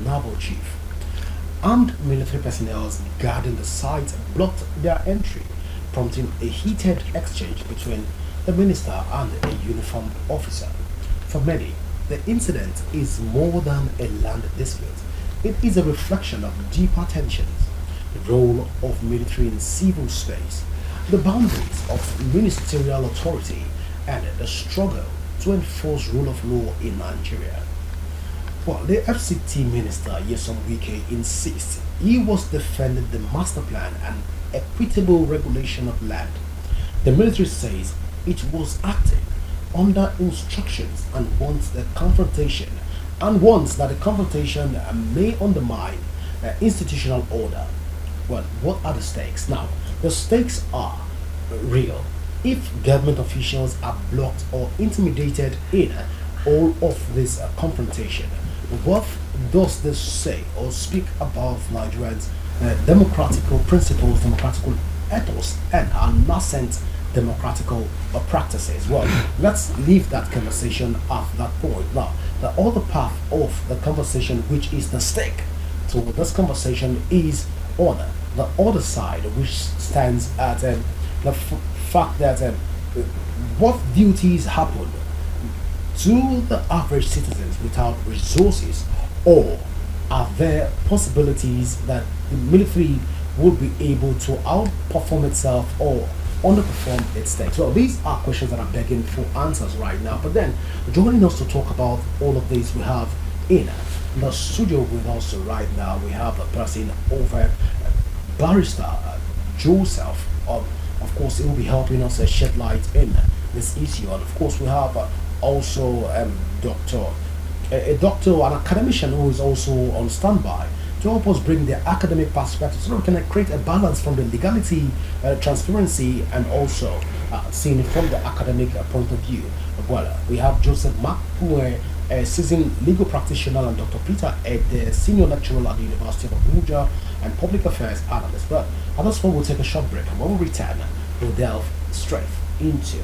naval chief. Armed military personnel guarding the site blocked their entry, prompting a heated exchange between the minister and a uniformed officer. For many, the incident is more than a land dispute. It is a reflection of deeper tensions, the role of military in civil space, the boundaries of ministerial authority, and the struggle to enforce rule of law in Nigeria. Well, the FCT minister, Yesom Wike, insists he was defending the master plan and equitable regulation of land. The military says it was acting under instructions and wants that the confrontation may undermine institutional order. Well, what are the stakes? Now, the stakes are real. If government officials are blocked or intimidated in all of this confrontation, what does this say or speak about Nigerians' democratical principles, democratical ethos, and our nascent democratical practices? Well, let's leave that conversation at that point. Now, the other path of the conversation, which is the stake to this conversation, is on the other side, which stands at the fact that what duties happen to the average citizens without resources, or are there possibilities that the military would be able to outperform itself or underperform its stakes? Well, these are questions that are begging for answers right now. But then, joining us to talk about all of this, we have in the studio with us right now, we have a person over Barrister Joseph. Of course, he will be helping us shed light in this issue. And of course, we have also a doctor, an academician who is also on standby to help us bring the academic perspective so that we can create a balance from the legality, transparency, and also seen it from the academic point of view. Well, we have Joseph Mark, who is a seasoned legal practitioner, and Dr. Peter, the senior lecturer at the University of Abuja and public affairs analyst. But at this point, we'll take a short break, and when we return, we'll delve straight into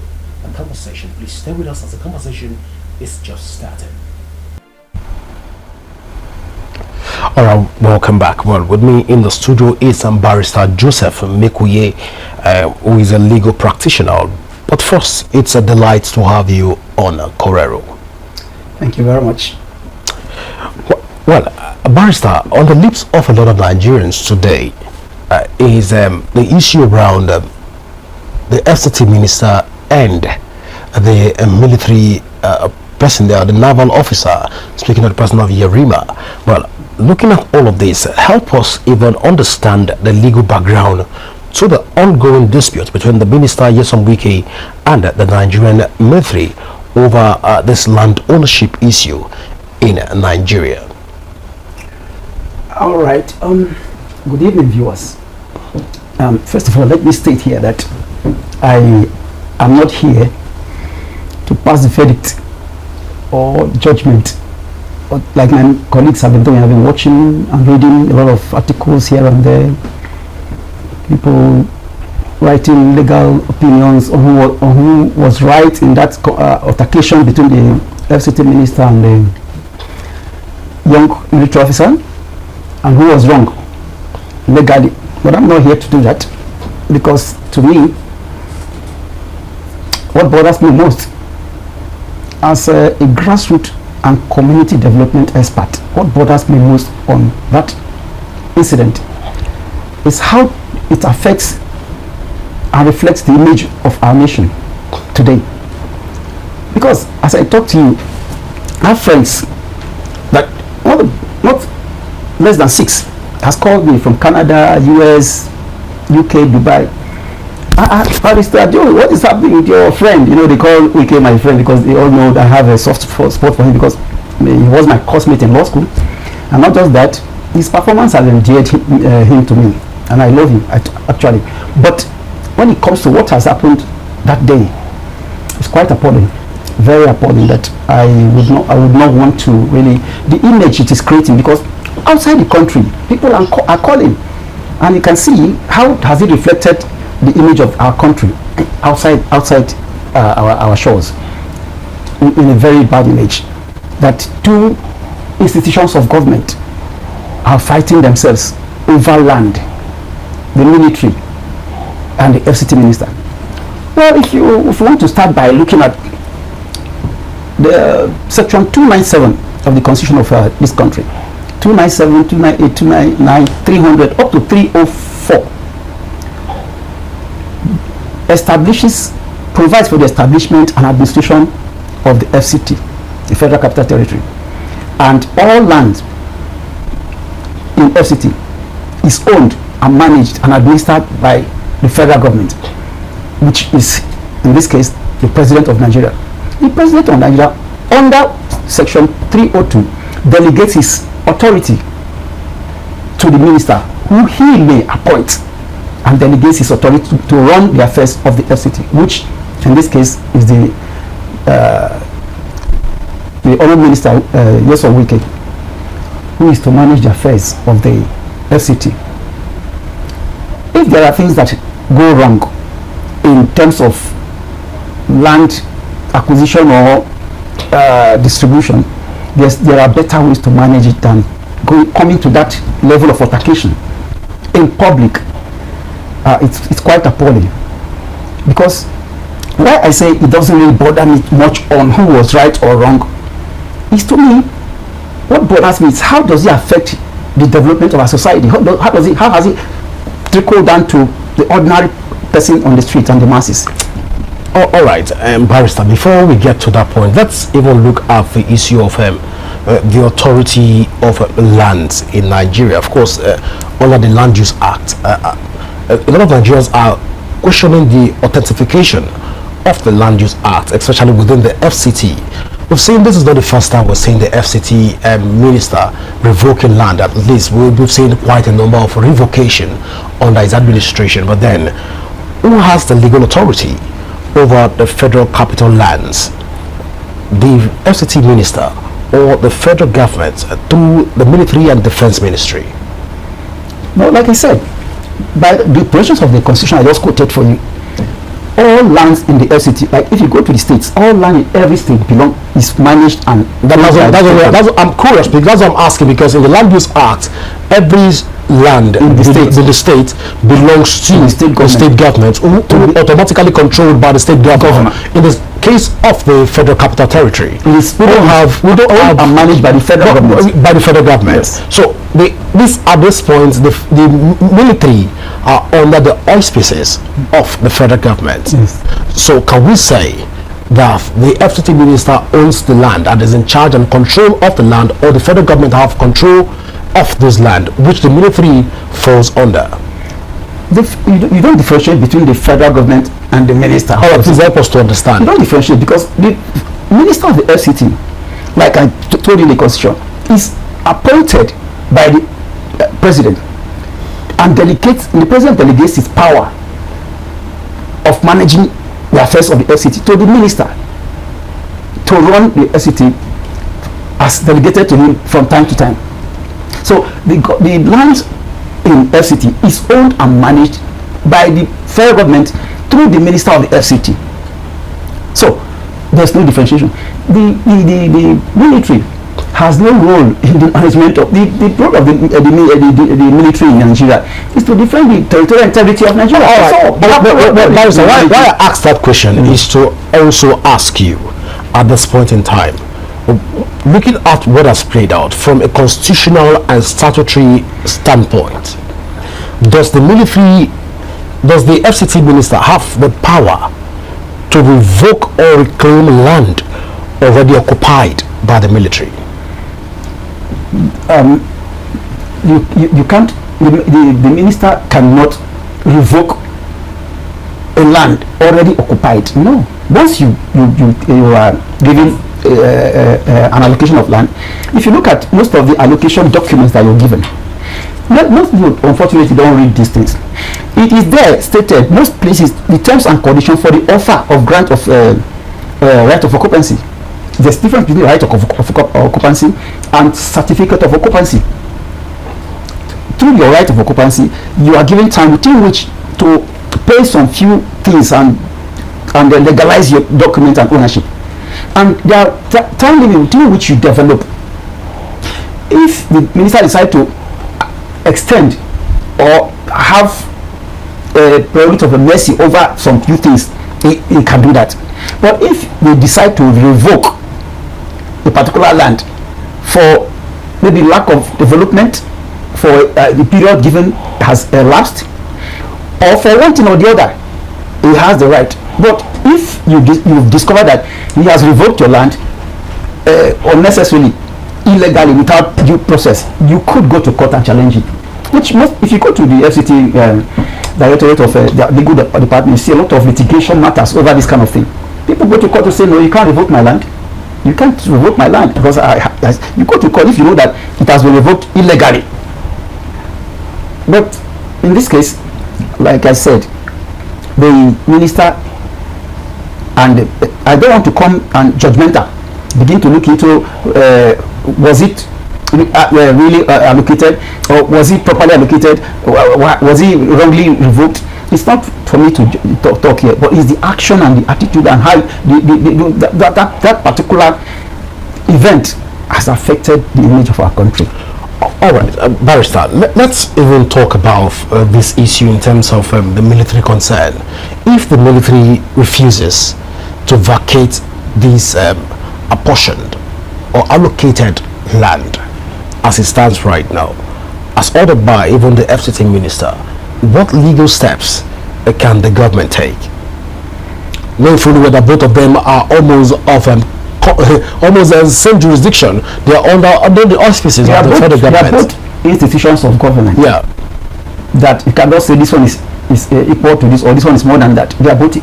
the conversation. Please stay with us as the conversation is just starting. Alright, welcome back. Well, with me in the studio is Barrister Joseph Mekuye, who is a legal practitioner. But first, it's a delight to have you on Correro. Thank you very much. Well, Barrister, on the lips of a lot of Nigerians today is the issue around the FCT minister and the military personnel, the naval officer, speaking of the person of Yerima. Well, looking at all of this, help us even understand the legal background to the ongoing dispute between the minister Yesom Wike and the Nigerian military over this land ownership issue in Nigeria. All right. Good evening, viewers. First of all, let me state here that I am not here to pass the verdict or judgment. But like my colleagues have been doing, I've been watching and reading a lot of articles here and there. People writing legal opinions on who was right in that altercation between the FCT minister and the young military officer, and who was wrong legally. But I'm not here to do that, because to me, what bothers me most as a grassroots and community development expert, what bothers me most on that incident is how it affects and reflects the image of our nation today. Because as I talk to you, I have friends that not less than 6 has called me from Canada, US, UK, Dubai. Barrister Joe, what is happening with your friend? You know, they call Wike my friend because they all know that I have a soft spot for him, because he was my coursemate in law school. And not just that, his performance has endeared him to me, and I love him actually. But when it comes to what has happened that day, it's quite appalling, very appalling, that I would not want to really, the image it is creating, because outside the country people are calling, and you can see how has it reflected the image of our country outside our shores in a very bad image, that 2 institutions of government are fighting themselves over land, the military and the FCT minister? Well, if you want to start by looking at the section 297 of the constitution of this country, 297, 298, 299, 300 up to 304 provides for the establishment and administration of the FCT, the Federal Capital Territory, and all land in FCT is owned and managed and administered by the federal government, which is in this case the President of Nigeria. The President of Nigeria, under section 302, delegates his authority to the minister, who he may appoint, and delegates his authority to run the affairs of the FCT, which in this case is the Honourable Minister Wike, who is to manage the affairs of the FCT. If there are things that go wrong in terms of land acquisition or distribution, there are better ways to manage it than coming to that level of altercation in public. It's quite appalling, because why I say it doesn't really bother me much on who was right or wrong is, to me, what bothers me is how does it affect the development of our society? How has it trickled down to the ordinary person on the street and the masses? All right, Barrister, before we get to that point, let's even look at the issue of the authority of lands in Nigeria. Of course, under the Land Use Act, a lot of Nigerians are questioning the authentication of the Land Use Act, especially within the FCT. We've seen this is not the first time we're seeing the FCT minister revoking land. At least we've seen quite a number of revocation under his administration. But then, who has the legal authority over the federal capital lands? The FCT minister or the federal government through the military and defense ministry? No, like I said, by the provisions of the constitution I just quoted for you, all lands in the FCT, like if you go to the states, all land in every state is managed, and I'm curious because that's what I'm asking, because in the Land Use Act, every land in the state belongs to the state government, who automatically controlled by the state government. In the case of the Federal Capital Territory, we don't have managed by the federal government. By the federal government. Yes. So at this point, the military are under the auspices of the federal government. Yes. So can we say that the FCT minister owns the land and is in charge and control of the land, or the federal government have control of this land, which the military falls under? You don't differentiate between the federal government and the minister. All right, please help us to understand. You don't differentiate, because the minister of the FCT, like I told you in the constitution, is appointed by the president, and the president delegates his power of managing the affairs of the FCT to the minister to run the FCT as delegated to him from time to time. So the land in FCT is owned and managed by the federal government through the minister of the FCT. So there's no differentiation. The military has no role in the management of the role of the military in Nigeria is to defend the territorial integrity of Nigeria. All right. But why I asked that question is to also ask you, at this point in time, looking at what has played out from a constitutional and statutory standpoint, does the FCT minister have the power to revoke or reclaim land already occupied by the military? You can't. The minister cannot revoke a land already occupied. No. Once you are given an allocation of land, if you look at most of the allocation documents that you're given, most people unfortunately don't read these things. It is there stated, most places, the terms and conditions for the offer of grant of right of occupancy. There's difference between right of occupancy and certificate of occupancy. Through your right of occupancy, you are given time within which to pay some few things and legalize your document and ownership. And there are time limit within which you develop. If the minister decides to extend or have a prerogative of a mercy over some few things, he can do that. But if we decide to revoke a particular land for maybe lack of development, for the period given has elapsed, or for one thing or the other, he has the right. But if you discover that he has revoked your land unnecessarily, illegally, without due process, you could go to court and challenge it. Which if you go to the FCT Directorate of the Legal Department, you see a lot of litigation matters over this kind of thing. People go to court to say, no, you can't revoke my land. You can't revoke my land because you go to court if you know that it has been revoked illegally. But in this case, like I said, the minister, and I don't want to come and judgmental, begin to look into was it really allocated, or was it properly allocated, was it wrongly revoked. It's not for me to talk here, but it's the action and the attitude and how that particular event has affected the image of our country. All right, Barrister, let's even talk about this issue in terms of the military concern. If the military refuses to vacate this apportioned or allocated land as it stands right now, as ordered by even the FCT minister, what legal steps can the government take? Knowing fully well that both of them are almost of almost the same jurisdiction, they are under the auspices of the federal government. They are both institutions of government. Yeah. That you cannot say this one is equal to this or this one is more than that. They are both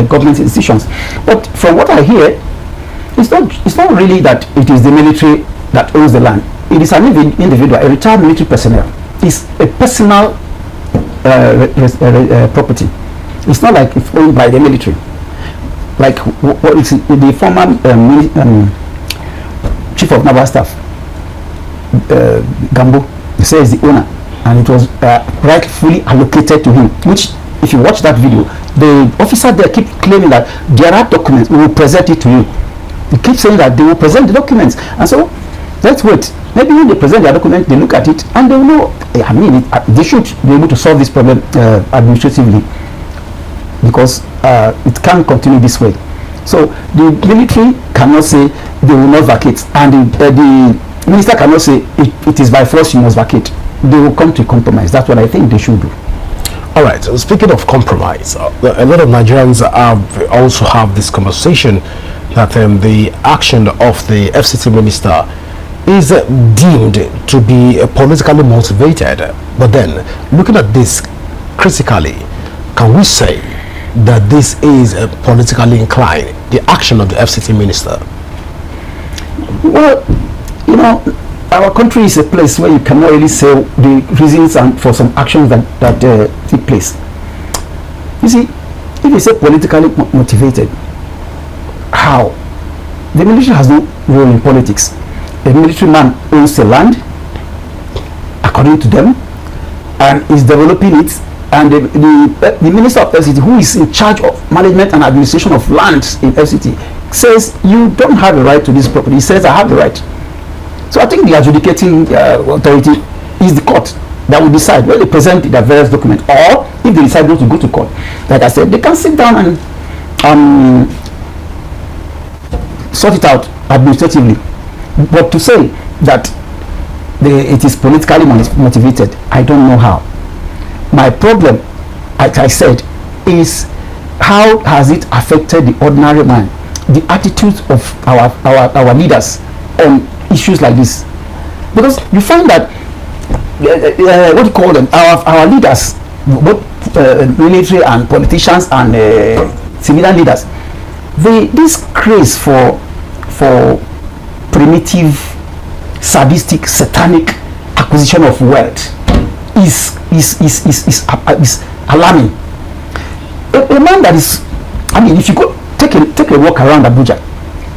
government institutions. But from what I hear, it's not really that it is the military that owns the land. It is an individual, a retired military personnel. It's a personal property. It's not like it's owned by the military. Like what is the former chief of naval staff, Gambo, he says the owner, and it was rightfully allocated to him. Which, if you watch that video, the officer there keep claiming that there are documents, we will present it to you. They keep saying that they will present the documents, and so let's wait. Maybe when they present their document, they look at it and they will know. I mean, they should be able to solve this problem administratively, because it can't continue this way. So the military cannot say they will not vacate, and the minister cannot say it is by force you must vacate. They will come to compromise. That's what I think they should do. All right. So speaking of compromise, a lot of Nigerians also have this conversation that the action of the FCT minister is deemed to be politically motivated. But then, looking at this critically, can we say that this is politically inclined, the action of the FCT minister? Well, you know, our country is a place where you cannot really say the reasons and for some actions that take place. You see, if you say politically motivated, how? The military has no role in politics. A military man owns the land, according to them, and is developing it. And the minister of FCT, who is in charge of management and administration of lands in FCT, says you don't have a right to this property. He says I have the right. So I think the adjudicating authority is the court that will decide when they present their various documents, or if they decide not to go to court. Like I said, they can sit down and sort it out administratively. But to say that it is politically motivated, I don't know how. My problem, like I said, is how has it affected the ordinary man, the attitudes of our leaders on issues like this? Because you find that what do you call them, our leaders, both military and politicians and civilian leaders, this craze for primitive, sadistic, satanic acquisition of wealth is alarming. A man that is, I mean, if you go take a walk around Abuja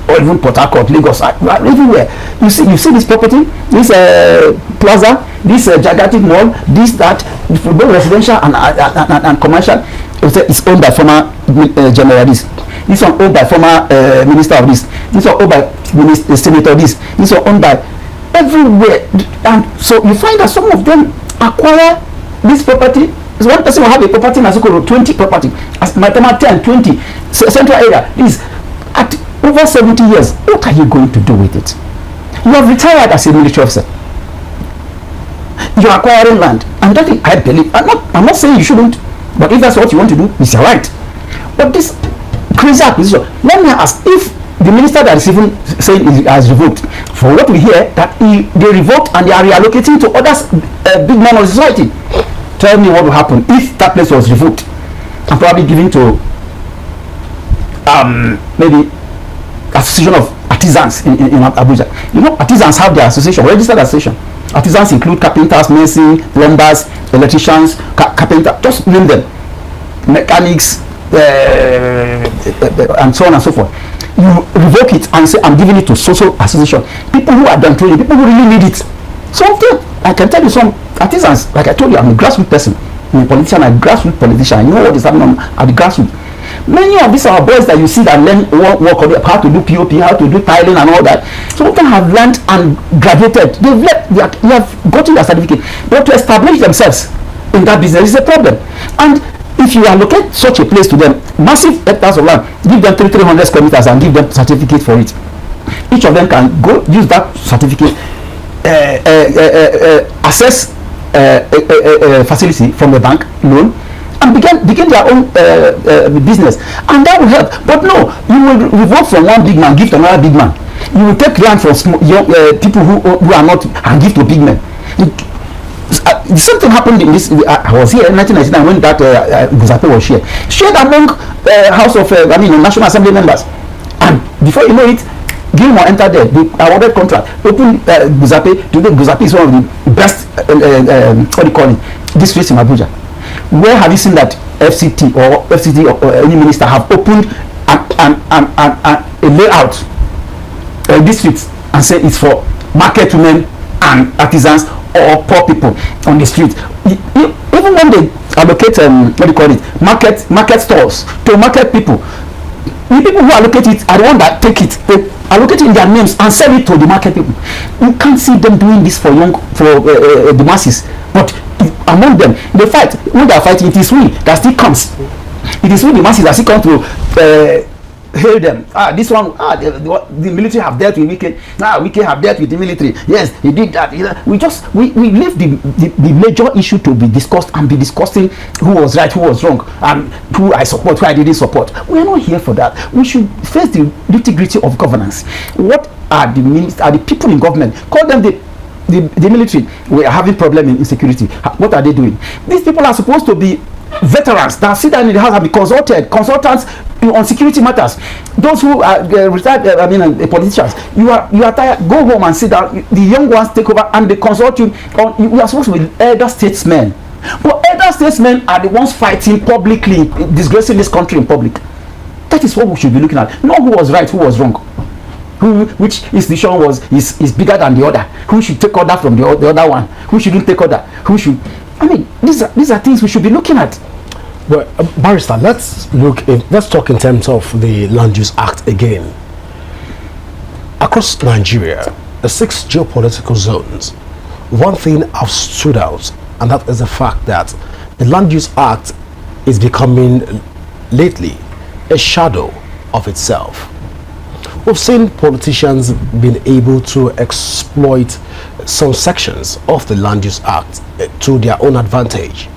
or even Port Harcourt, Lagos, everywhere, you see this property, this plaza, this gigantic mall, this, that, both residential and commercial. It's owned by former generalists. This one owned by former minister of this. This one owned by senator this. This one owned by everywhere. And so you find that some of them acquire this property. One person will have a property in Asokoro, 20 property, as Maitama 10, 20, central area. This at over 70 years. What are you going to do with it? You have retired as a military officer. You are acquiring land, and that is, I believe. I'm not saying you shouldn't, but if that's what you want to do, it's your right. But this crazy acquisition. Let me ask, if the minister that is even saying he has revoked, for what we hear that they revoked and they are reallocating to others, big men of the society. Tell me what will happen if that place was revoked and probably given to maybe association of artisans in Abuja. You know, artisans have their association, registered association. Artisans include carpenters, masons, plumbers, electricians, carpenters, just name them, mechanics, and so on and so forth. You revoke it and say, I'm giving it to social association. People who are done training, people who really need it. Some of them, I can tell you, some artisans, like I told you, I'm a grassroots person. I'm a politician, I'm a grassroots politician. I know what is happening at the grassroots. Many of these are boys that you see that learn work on how to do POP, how to do tiling and all that. Some of them have learned and graduated. They have gotten their certificate. But to establish themselves in that business is a problem. And if you allocate such a place to them, massive hectares of land, give them 300 square meters and give them certificate for it. Each of them can go use that certificate, access a facility from the bank loan, and begin their own business, and that will help. But no, you will revoke from one big man, give to another big man. You will take land from young people who are not, and give to big men. Something happened in this. I was here in 1999 when that Guzape was shared among House of National Assembly members, and before you know it, Gilmore entered there. They awarded contract. Open Guzape. Today, Guzape is one of the best. What do you call it? Districts in Abuja. Where have you seen that FCT or any minister have opened a layout districts and say it's for market women and artisans or poor people on the street? Even when they allocate what do you call it, market stores to market people, the people who allocate it are the ones that take it. They allocate it in their names and sell it to the market people. You can't see them doing this for the masses, but among them they fight. When they are fighting, it is we that still comes. It is we, the masses, that still come to hail them. This one, the military have dealt with Wike. Wike have dealt with the military. Yes, he did that. We leave the major issue to be discussed and be discussing who was right, who was wrong, and who I support, who I didn't support. We are not here for that. We should face the nitty-gritty of governance. What are the people in government? Call them the military. We are having problem in insecurity. What are they doing? These people are supposed to be veterans that sit down in the house and be consultants on security matters. Those who are retired, politicians, you are tired, go home and sit down. The young ones take over and they consult you on. You are supposed to be elder statesmen, but elder statesmen are the ones fighting publicly, disgracing this country in public. That is what we should be looking at. Not who was right, who was wrong, which institution is bigger than the other, who should take order from the other one, who shouldn't take order, who should. These are things we should be looking at. Well, Barrister, let's talk in terms of the Land Use Act again. Across Nigeria, the 6 geopolitical zones, one thing have stood out, and that is the fact that the Land Use Act is becoming lately a shadow of itself. We've seen politicians being able to exploit some sections of the Land Use Act to their own advantage.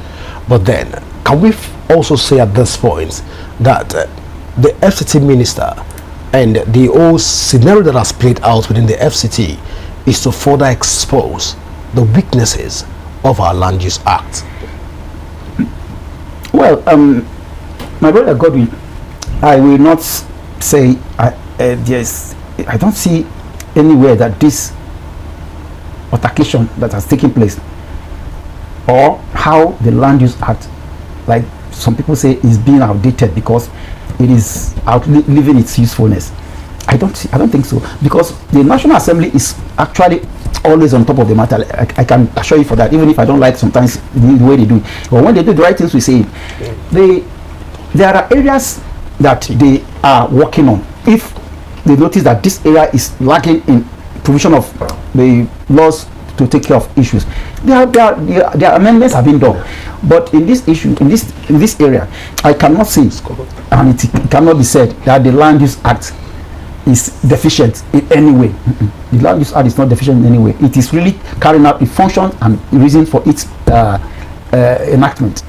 But then, can we also say at this point that the FCT minister and the whole scenario that has played out within the FCT is to further expose the weaknesses of our Land Use Act? Well, my brother Godwin, I will not say I don't see anywhere that this altercation that has taken place, or how the Land Use Act, like some people say, is being outdated because it is outliving its usefulness. I don't think so, because the National Assembly is actually always on top of the matter. I can assure you for that, even if I don't like sometimes the way they do it. But when they do the right things, we say there are areas that they are working on. If they notice that this area is lacking in provision of the laws to take care of issues. Their amendments have been done, but in this issue, in this area, I cannot say, and it cannot be said that the Land Use Act is deficient in any way. The Land Use Act is not deficient in any way. It is really carrying out the function and reason for its enactment.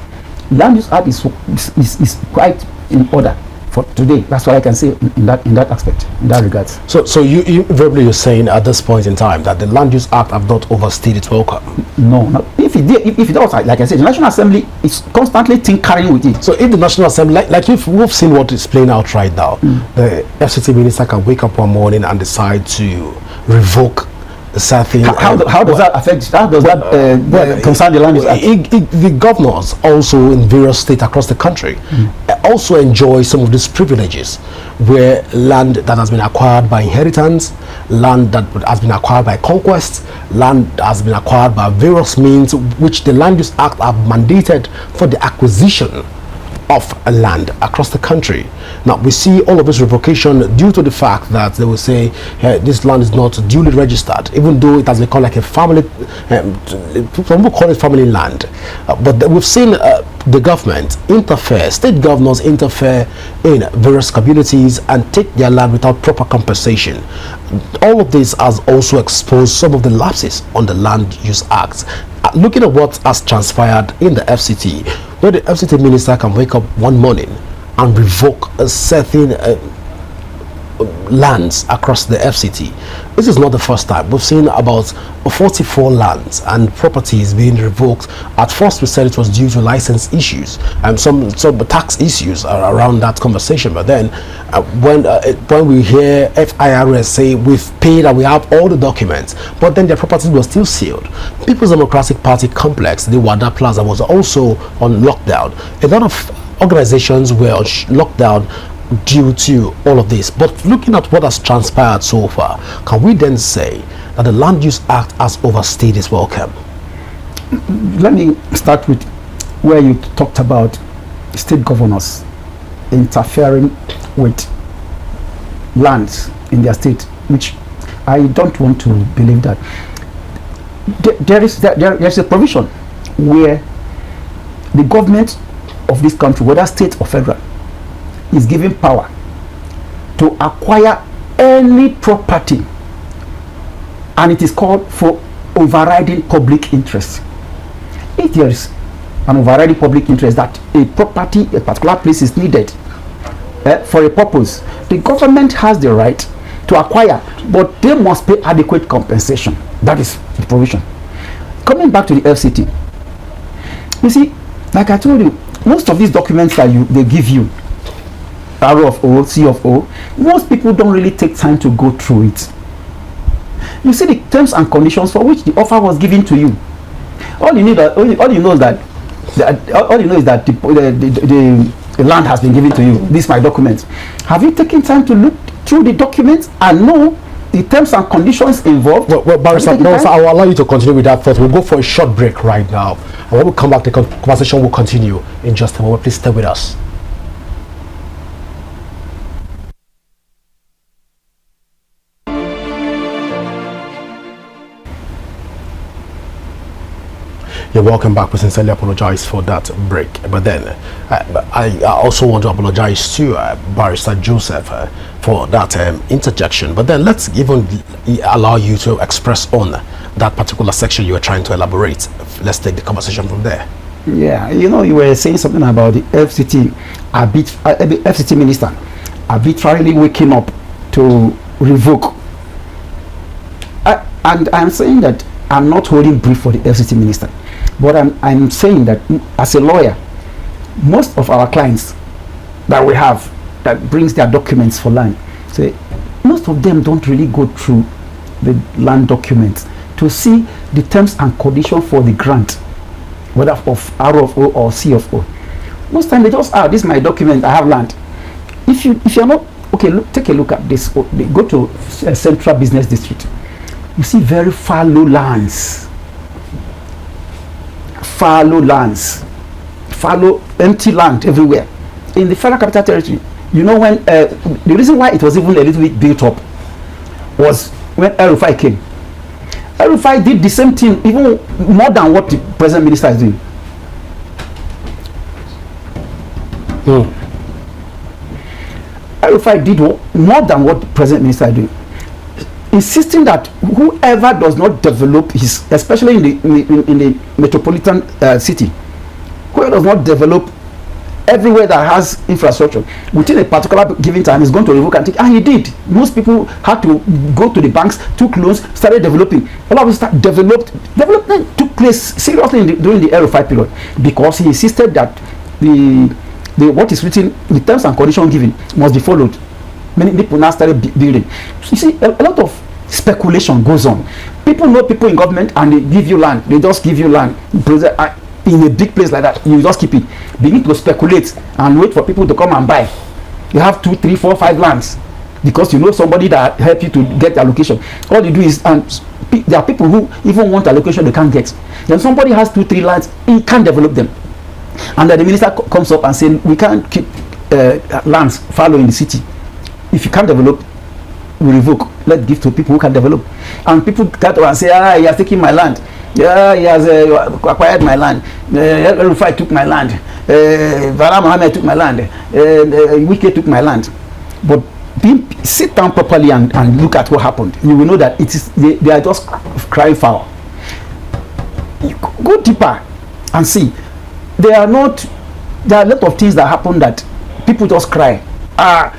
Land Use Act is quite in order for today. That's what I can say in that aspect, in that regard. So you verbally you're saying at this point in time that the Land Use Act have not overstayed its welcome? No, not if it did. If it was, like I said, the National Assembly is constantly tinkering with it. So if the National Assembly, like we've seen what is playing out right now, the FCT minister can wake up one morning and decide to revoke certain. How does that affect? How does that concern the Land Use Act? The governors also in various states across the country also enjoy some of these privileges, where land that has been acquired by inheritance, land that has been acquired by conquest, land that has been acquired by various means, which the Land Use Act have mandated for the acquisition of land across the country. Now we see all of this revocation due to the fact that they will say this land is not duly registered, even though it has become like a family, some people call it family land, but we've seen the government interfere, state governors interfere in various communities and take their land without proper compensation. All of this has also exposed some of the lapses on the Land Use Act. Looking at what has transpired in the FCT, where the FCT minister can wake up one morning and revoke a certain lands across the FCT. This is not the first time. We've seen about 44 lands and properties being revoked. At first we said it was due to license issues and some tax issues are around that conversation, but then when we hear FIRS say we've paid and we have all the documents, but then their properties were still sealed. People's Democratic Party complex, the Wada Plaza, was also on lockdown. A lot of organizations were on lockdown due to all of this. But looking at what has transpired so far, can we then say that the Land Use Act has overstayed its welcome? Let me start with where you talked about state governors interfering with lands in their state, which I don't want to believe that. There's a provision where the government of this country, whether state or federal, is given power to acquire any property, and it is called for overriding public interest. If there is an overriding public interest that a property, a particular place is needed for a purpose, the government has the right to acquire, but they must pay adequate compensation. That is the provision. Coming back to the FCT, you see, like I told you, most of these documents that they give you, R of O, C of O, most people don't really take time to go through it. You see the terms and conditions for which the offer was given to you. All you know is that the land has been given to you. This is my document. Have you taken time to look through the documents and know the terms and conditions involved? Well, Barrister, I will allow you to continue with that thought. We'll go for a short break right now, and when we come back, the conversation will continue in just a moment. Please stay with us. You're welcome back. We sincerely apologize for that break, but then I also want to apologize to Barrister Joseph for that interjection. But then let's even allow you to express on that particular section you were trying to elaborate. Let's take the conversation from there. Yeah, you know, you were saying something about the FCT FCT minister arbitrarily waking up to revoke, and I'm saying that I'm not holding brief for the FCT minister. But I'm saying that as a lawyer, most of our clients that we have that brings their documents for land, say most of them don't really go through the land documents to see the terms and conditions for the grant, whether of R of O or C of O. Most time they just, this is my document, I have land. If you're not okay, look, take a look at this. Go to Central Business District. You see very fallow lands. Fallow lands, fallow empty land everywhere in the Federal Capital Territory. You know, when the reason why it was even a little bit built up was when El-Rufai came. El-Rufai did the same thing, even more than what the present minister is doing. El-Rufai did more than what the present minister is doing, insisting that whoever does not develop his, especially in the metropolitan city, whoever does not develop everywhere that has infrastructure within a particular given time is going to revoke and take. And he did. Most people had to go to the banks, took loans, started developing. All of us development took place seriously during the El-Rufai period, because he insisted that the what is written, the terms and conditions given, must be followed. Many people now started building. You see, a lot of speculation goes on. People know people in government and they give you land. They just give you land. In a big place like that, you just keep it. Begin to speculate and wait for people to come and buy. You have 2, 3, 4, 5 lands because you know somebody that help you to get the allocation. All you do is, and there are people who even want allocation they can't get. Then somebody has 2, 3 lands, he can't develop them, and then the minister comes up and says, we can't keep lands fallow in the city. If you can't develop, we revoke. Let's give to people who can develop. And people get and say, he has taken my land. Yeah, he has acquired my land. El-Rufai took my land. Bala Mohammed took my land. Wike took my land. But sit down properly and look at what happened. You will know that it is they are just crying foul. You go deeper and see. There are a lot of things that happen that people just cry.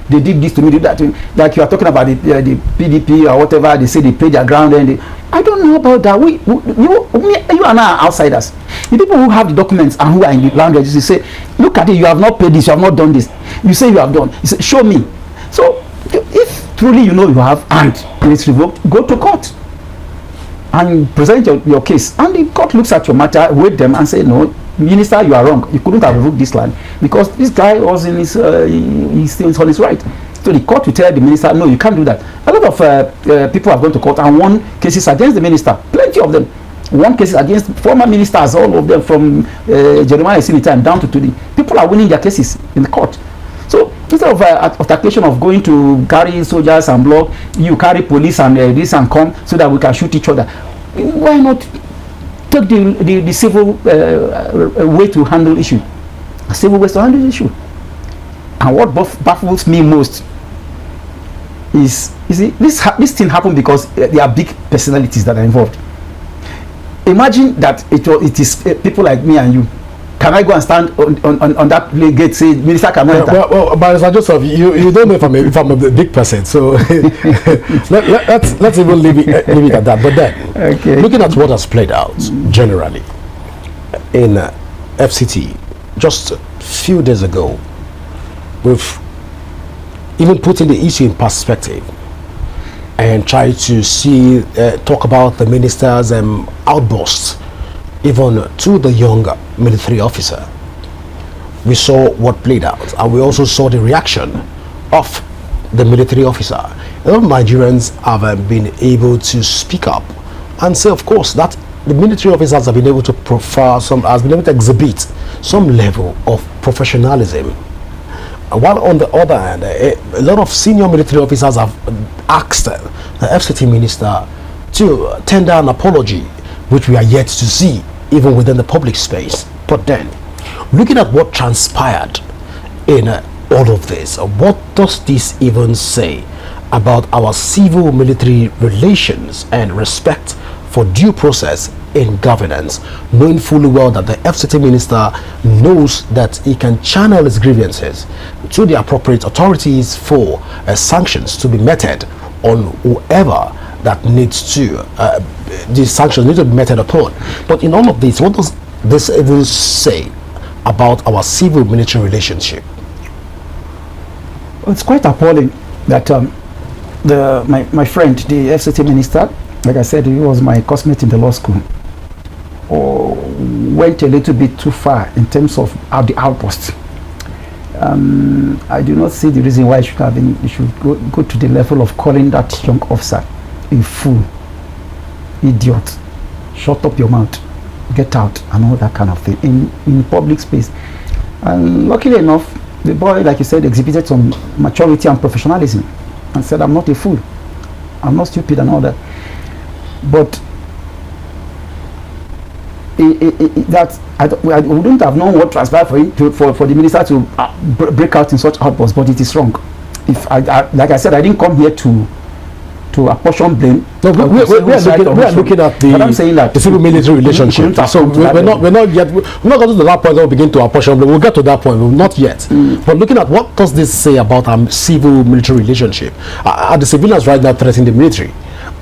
They did this to me, did that to me. Like you are talking about the PDP or whatever, they say they paid their ground, and I don't know about that. You are now outsiders. The people who have the documents and who are in the land registry say, look at it, you have not paid this, you have not done this. You say you have done. You say, show me. So if truly you know you have and it's revoked, go to court and present your case. And the court looks at your matter, weigh them and say, no, Minister, you are wrong. You couldn't have revoked this land because this guy was in his, he's still on his right. So the court will tell the minister, no, you can't do that. A lot of people have gone to court and won cases against the minister. Plenty of them. Won cases against former ministers, all of them from Jeremiah Time down to today. People are winning their cases in the court. So instead of altercation of going to carry soldiers and block, you carry police and this and come so that we can shoot each other. Why not take the civil way to handle issue? A civil way to handle the issue. And what baffles me most is this thing happened because there are big personalities that are involved. Imagine that it is people like me and you. Can I go and stand on that gate say minister cannot enter? Well, Barrister Joseph, you don't know if I'm a big person, so let's even leave it at that. But then, looking at what has played out generally in FCT just a few days ago, we've even putting the issue in perspective and try to see talk about the minister's outbursts even to the younger military officer. We saw what played out, and we also saw the reaction of the military officer. A lot of Nigerians have been able to speak up and say, of course, that the military officers have been able to exhibit some level of professionalism. While on the other hand, a lot of senior military officers have asked the FCT minister to tender an apology, which we are yet to see even within the public space. But then, looking at what transpired in all of this, what does this even say about our civil-military relations and respect for due process in governance, knowing fully well that the FCT minister knows that he can channel his grievances to the appropriate authorities for sanctions to be meted on whoever that needs to, these sanctions need to be meted upon. But in all of this, what does this even say about our civil-military relationship? Well, it's quite appalling that my friend, the FCT minister, like I said, he was my classmate in the law school, went a little bit too far in terms of the outpost. I do not see the reason why he should go to the level of calling that young officer a fool, idiot, shut up your mouth, get out, and all that kind of thing in public space. And luckily enough, the boy, like you said, exhibited some maturity and professionalism and said, I'm not a fool. I'm not stupid and all that. But I wouldn't have known what transpired for the minister to break out in such outbursts, but it is wrong. If like I said, I didn't come here to apportion blame. No, we are looking at the civil military relationship. So we're not going to that point where we begin to apportion blame. We'll get to that point, not yet. But looking at what does this say about civil military relationship? Are the civilians right now threatening the military,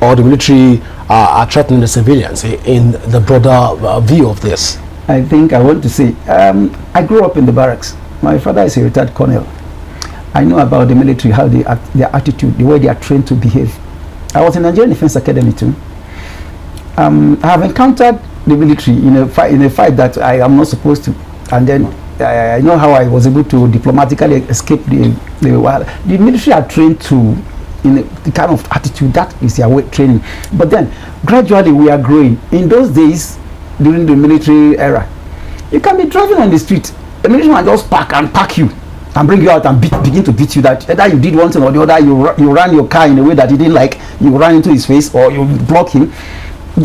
or the military are threatening the civilians in the broader view of this? I think I want to say I grew up in the barracks. My father is a retired colonel. I know about the military, how they act, their attitude, the way they are trained to behave. I was in Nigerian Defense Academy too. I have encountered the military in a fight that I am not supposed to, and then I know how I was able to diplomatically escape the military are trained to, in the kind of attitude that is their way training. But then gradually we are growing. In those days, during the military era, you can be driving on the street, a military man just park you and bring you out and begin to beat you, that either you did one thing or the other, you ran your car in a way that he didn't like, you ran into his face or you block him.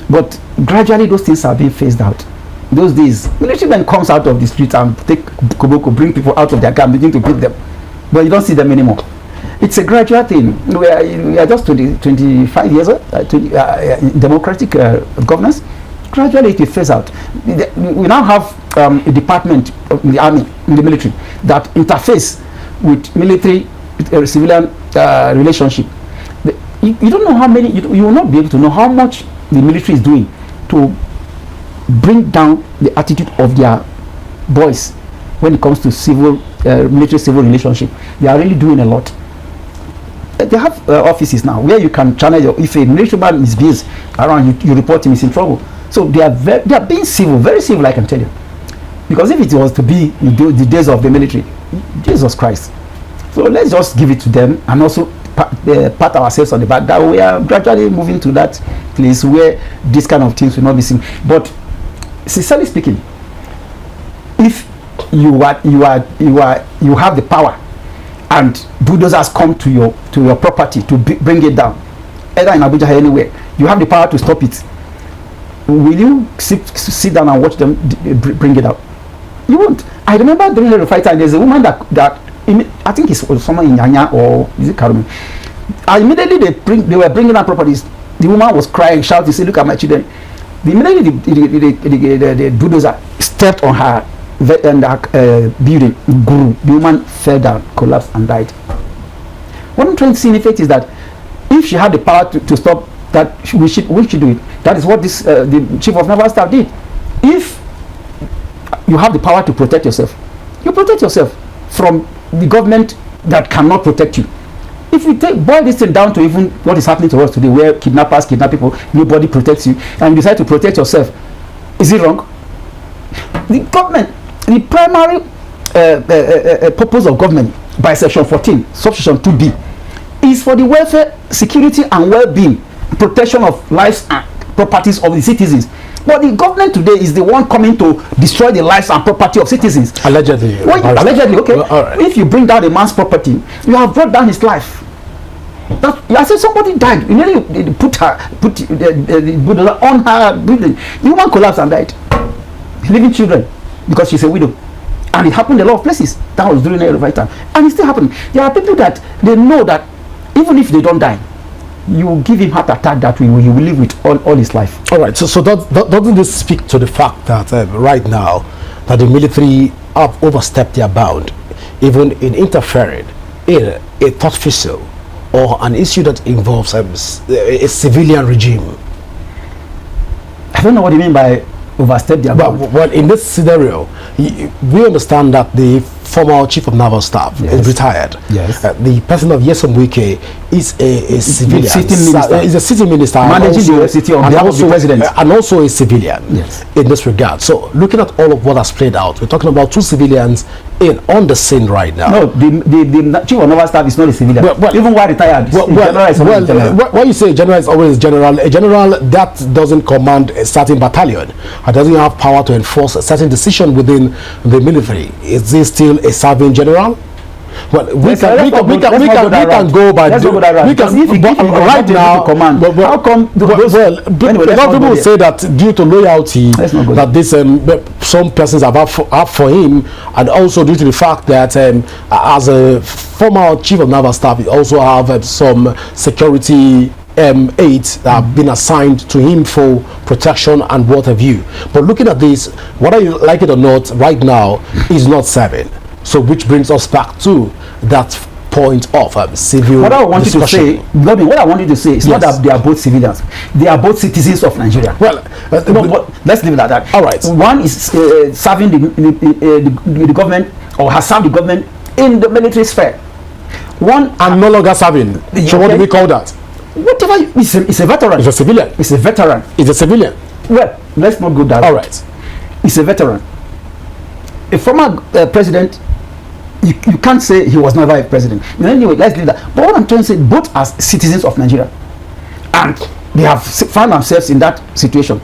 But gradually those things are being phased out. Those days, military men comes out of the street and take koboko, bring people out of their car and begin to beat them. But you don't see them anymore. It's a gradual thing. We are just 25 years old, democratic governance. Gradually it will phase out. We now have a department in the army, in the military, that interface with military civilian relationship. You don't know how many, you will not be able to know how much the military is doing to bring down the attitude of their boys when it comes to military civil relationship. They are really doing a lot. They have offices now where you can channel if a military man misbehaves around, you report him, he's in trouble. So they are being civil, very civil, I can tell you. Because if it was to be the days of the military, Jesus Christ. So let's just give it to them and also pat ourselves on the back that we are gradually moving to that place where these kind of things will not be seen. But sincerely speaking, if you have the power and bulldozers come to your property to bring it down, either in Abuja or anywhere, you have the power to stop it. Will you sit down and watch them bring it out? You won't. I remember during the fight time, there's a woman that I think it's someone in Nyanya or is it Karumi? Immediately they were bringing out properties. The woman was crying, shouting, say, "Look at my children!" Immediately the bulldozer stepped on her building. Grew. The woman fell down, collapsed, and died. What I'm trying to indicate is that if she had the power to stop that, we should do it. That is what the chief of naval staff did. If you have the power to protect yourself, you protect yourself from the government that cannot protect you. If we boil this thing down to even what is happening to us today, where kidnappers kidnap people, nobody protects you, and you decide to protect yourself, is it wrong? The government, the primary purpose of government by section 14, subsection 2b, is for the welfare, security, and well-being, protection of lives and properties of the citizens. But the government today is the one coming to destroy the lives and property of citizens. Allegedly. Allegedly, okay. Well, all right. If you bring down a man's property, you have brought down his life. I said somebody died. You nearly put the bulldozer on her building. The woman collapsed and died, leaving children because she's a widow. And it happened a lot of places. That was during a right time, and it still happened. There are people that they know that even if they don't die, you give him heart attack that way, he will live with all his life. All right. So doesn't this speak to the fact that right now that the military have overstepped their bound, even in interfering in a thought fissile or an issue that involves a civilian regime? I don't know what you mean by overstep their bound. Well, in this scenario, we understand that the former chief of naval staff is retired. Yes. The person of Nyesom Wike is a civilian. Is a city minister, managing the city on behalf of the president, and also a civilian. Yes. In this regard. So, looking at all of what has played out, we're talking about two civilians on the scene right now. No, the chief of naval staff is not a civilian. Well, even while retired, when you say general is always general, a general that doesn't command a certain battalion, or doesn't have power to enforce a certain decision within the military. Is this still a serving general? Well, we can go by right now. How come people will say that due to loyalty that this some persons have for him, and also due to the fact that as a former chief of naval staff, he also have some security aides that have been assigned to him for protection and what have you. But looking at this, whether you like it or not, right now is not serving. So which brings us back to that point of civil what I want discussion. you to say, Godwin, what I want you to say is not that they are both civilians. They are both citizens of Nigeria. Well, let's leave it at that. All right. One is serving the government, or has served the government in the military sphere. One and no longer serving. So what do we call that? Whatever, it's a veteran. It's a civilian. It's a veteran. It's a civilian. Well, let's not go that. All right. It's a veteran. A former president, you can't say he was never a president. Anyway, let's leave that. But what I'm trying to say, both as citizens of Nigeria, and they have found themselves in that situation.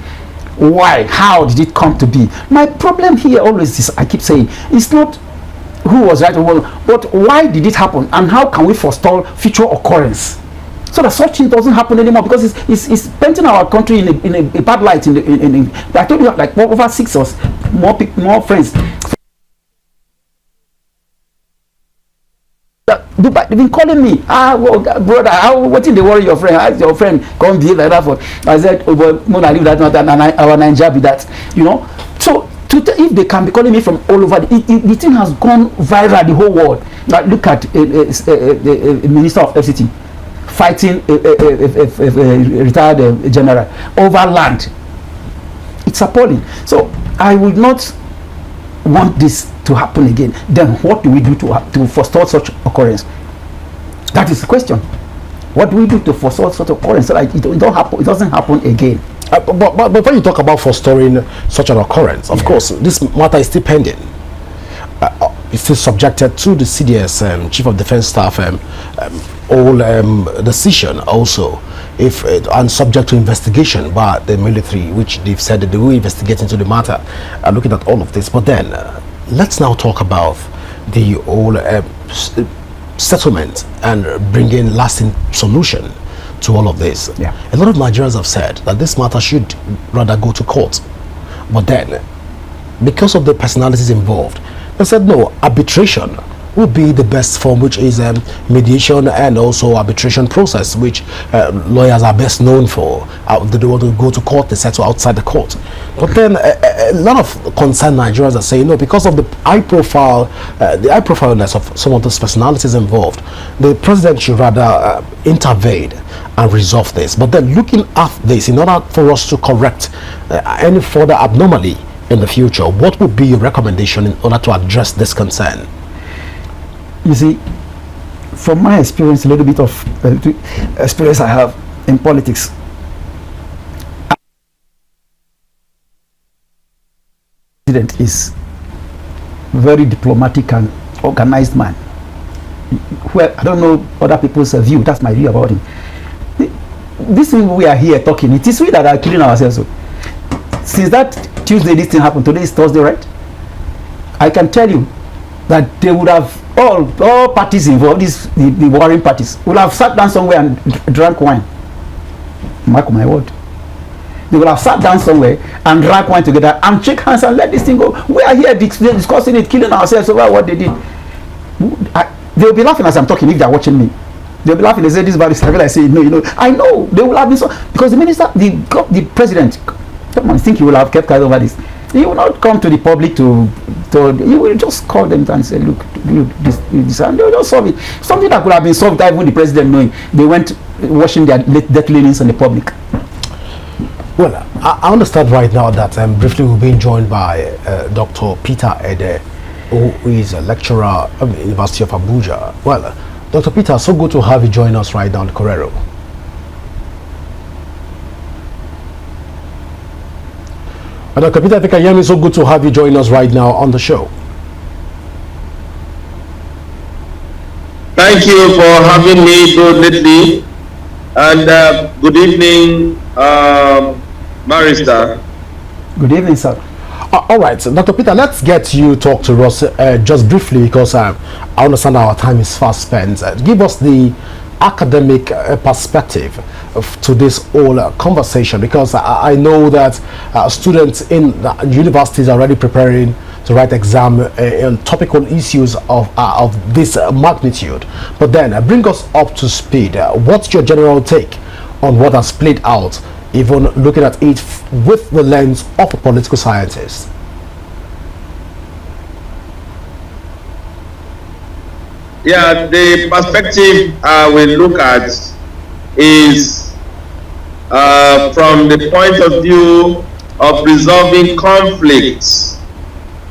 Why? How did it come to be? My problem here always is, I keep saying, it's not who was right or wrong, but why did it happen, and how can we forestall future occurrence, so that such thing doesn't happen anymore, because it's painting our country in a bad light. I told you, like over 6 or more friends. Dubai, they've been calling me. Well, brother, what did they worry your friend? Ask your friend, come behave like that for. I said, oh, well, Mona, leave that matter, and our Nigeria be that, you know. So if they can be calling me from all over, the thing has gone viral the whole world. Like, look at the Minister of FCT fighting a retired general over land. It's appalling. So I would not want this to happen again. Then what do we do to forestall such occurrence? That is the question. What do we do to forestall such occurrence so that it doesn't happen again? But when you talk about forestalling such an occurrence, of course, this matter is still pending. It's still subjected to the CDS Chief of Defense Staff decision also, if and subject to investigation by the military, which they've said that they will investigate into the matter, looking at all of this. But then let's now talk about the whole settlement and bringing lasting solution to all of this. Yeah. A lot of Nigerians have said that this matter should rather go to court, but then because of the personalities involved, they said no, arbitration would be the best form, which is mediation and also arbitration process, which lawyers are best known for. They don't want to go to court, they settle outside the court. But then a lot of concerned Nigerians are saying no, because of the high profileness of some of those personalities involved, the president should rather intervene and resolve this. But then looking at this, in order for us to correct any further abnormality in the future, what would be your recommendation in order to address this concern? You see, from my experience, a little bit of experience I have in politics, president is very diplomatic and organized man. Well, I don't know other people's view. That's my view about him. This thing we are here talking, it is we that are killing ourselves. Since that Tuesday this thing happened, today is Thursday, right? I can tell you that they would have all parties involved, the warring parties, would have sat down somewhere and drank wine. Mark my word. They would have sat down somewhere and drank wine together and shake hands and let this thing go. We are here discussing it, killing ourselves over what they did. They'll be laughing as I'm talking if they're watching me. They'll be laughing. They say this about this. I say no, I know they will have been so, because the minister, the president, come on, think he will have kept quiet over this. He will not come to the public to he will just call them and say, look, this, and they'll just solve it. Something that could have been solved without even the president knowing. They went washing their death linen on the public. Well, I understand right now that briefly we're being joined by Dr. Peter Ede, who is a lecturer at the University of Abuja. Well, Dr. Peter, so good to have you join us right now on Correro. Dr. Peter, if you can hear me, so good to have you join us right now on the show. Thank you for having me so lately, and good evening, Barrister. Good evening, sir. All right, so Dr. Peter, let's get you talk to us just briefly because I understand our time is fast spent. Give us the academic perspective to this whole conversation because I know that students in the universities are already preparing to write exam on topical issues of this magnitude. But then bring us up to speed. What's your general take on what has played out, even looking at it with the lens of a political scientist? Yeah, the perspective we look at is from the point of view of resolving conflicts.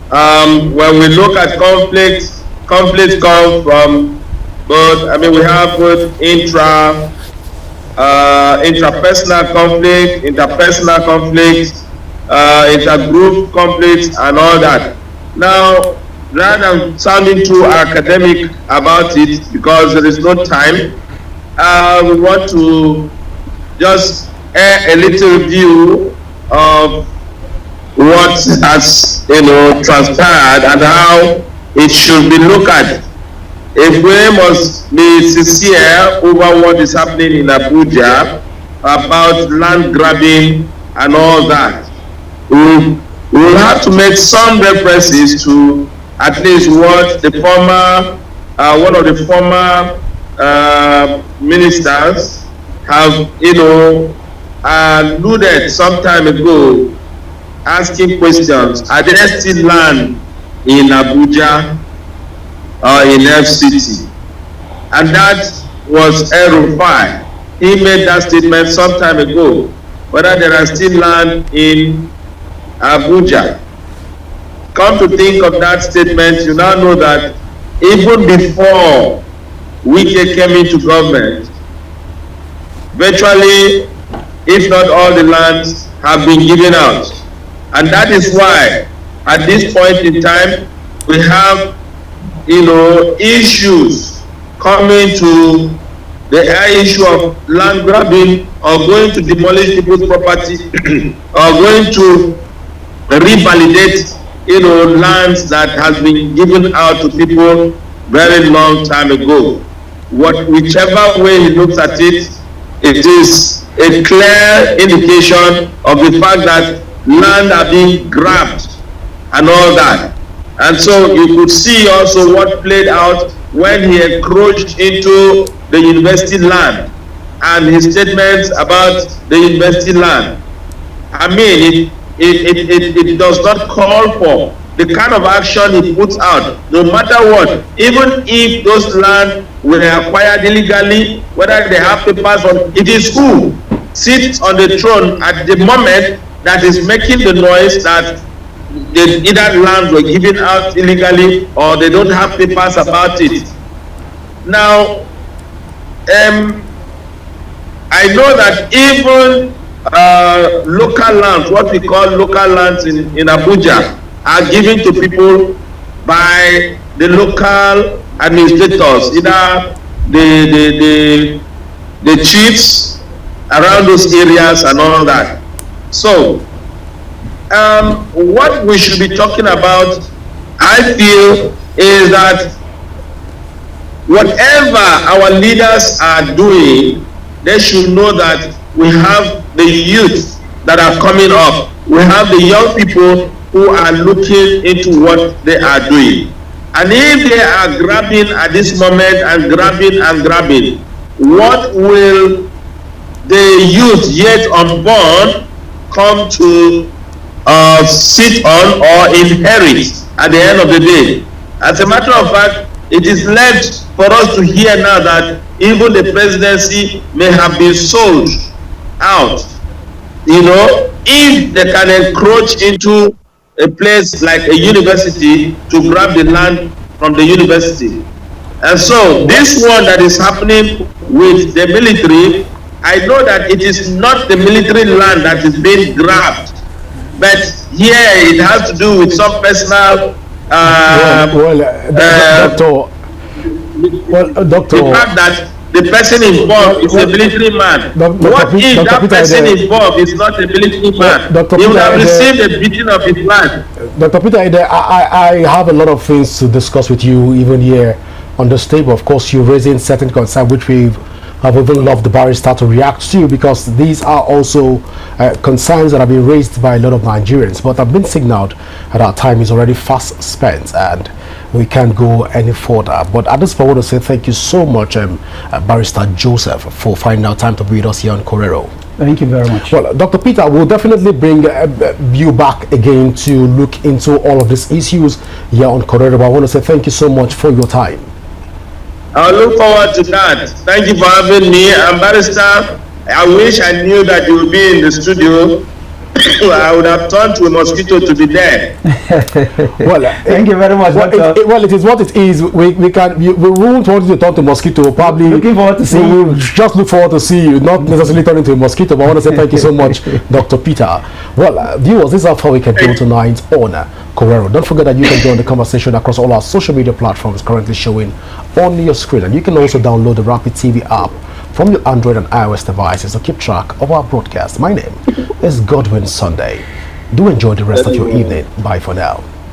When we look at conflicts come from both, I mean, we have both intrapersonal conflict, interpersonal conflict, intergroup conflicts, and all that. Now, rather than sounding too academic about it, because there is no time, we want to just air a little view of what has transpired and how it should be looked at. If we must be sincere over what is happening in Abuja about land grabbing and all that, we will have to make some references to at least what the former, one of the former ministers have, alluded some time ago, asking questions. Are there still land in Abuja or in FCT? And that was El-Rufai. He made that statement some time ago, whether there are still land in Abuja. Come to think of that statement, you now know that even before Wike came into government, virtually, if not all the lands have been given out. And that is why, at this point in time, we have, issues coming to the issue of land grabbing or going to demolish people's property or going to revalidate, lands that has been given out to people very long time ago. Whichever way he looks at it, it is a clear indication of the fact that land are being grabbed and all that. And so you could see also what played out when he encroached into the university land and his statements about the university land. I mean, it does not call for the kind of action he puts out, no matter what. Even if those land were acquired illegally, whether they have papers on, it is who sits on the throne at the moment that is making the noise that either lands were given out illegally or they don't have papers about it. Now, I know that even local lands, what we call local lands in Abuja, are given to people by the local administrators, either the chiefs around those areas and all that. So, what we should be talking about, I feel, is that whatever our leaders are doing, they should know that we have the youth that are coming up. We have the young people who are looking into what they are doing. And if they are grabbing at this moment and grabbing, what will the youth yet unborn come to sit on or inherit at the end of the day? As a matter of fact, it is left for us to hear now that even the presidency may have been sold out. If they can encroach into a place like a university to grab the land from the university. And so this one that is happening with the military, I know that it is not the military land that is being grabbed, but here it has to do with some personal Doctor, the fact that the person involved is a military man? What if that person involved is not a military man? He would have received a beating of his life. Dr. Peter, I have a lot of things to discuss with you even here on this table. Of course, you're raising certain concerns which we have even loved the barrister to react to, because these are also concerns that have been raised by a lot of Nigerians, but have been signaled that our time is already fast spent and we can't go any further. But at this point, I want to say thank you so much, Barrister Joseph, for finding out time to be with us here on Correro. Thank you very much. Well, Dr. Peter, we'll definitely bring you back again to look into all of these issues here on Correro. But I want to say thank you so much for your time. I look forward to that. Thank you for having me. And Barrister, I wish I knew that you would be in the studio. I would have turned to a mosquito to be there. Well, thank you very much. It is what it is. We won't want you to turn to a mosquito. Probably looking forward to seeing you. Just look forward to see you, not necessarily turn into a mosquito. But I want to say thank you so much, Dr. Peter. Well, viewers, this is how far we can go tonight on Correro. Don't forget that you can join the conversation across all our social media platforms currently showing on your screen, and you can also download the Rapid TV app from your Android and iOS devices to keep track of our broadcast. My name is Godwin Sunday. Do enjoy the rest of your evening. Bye for now.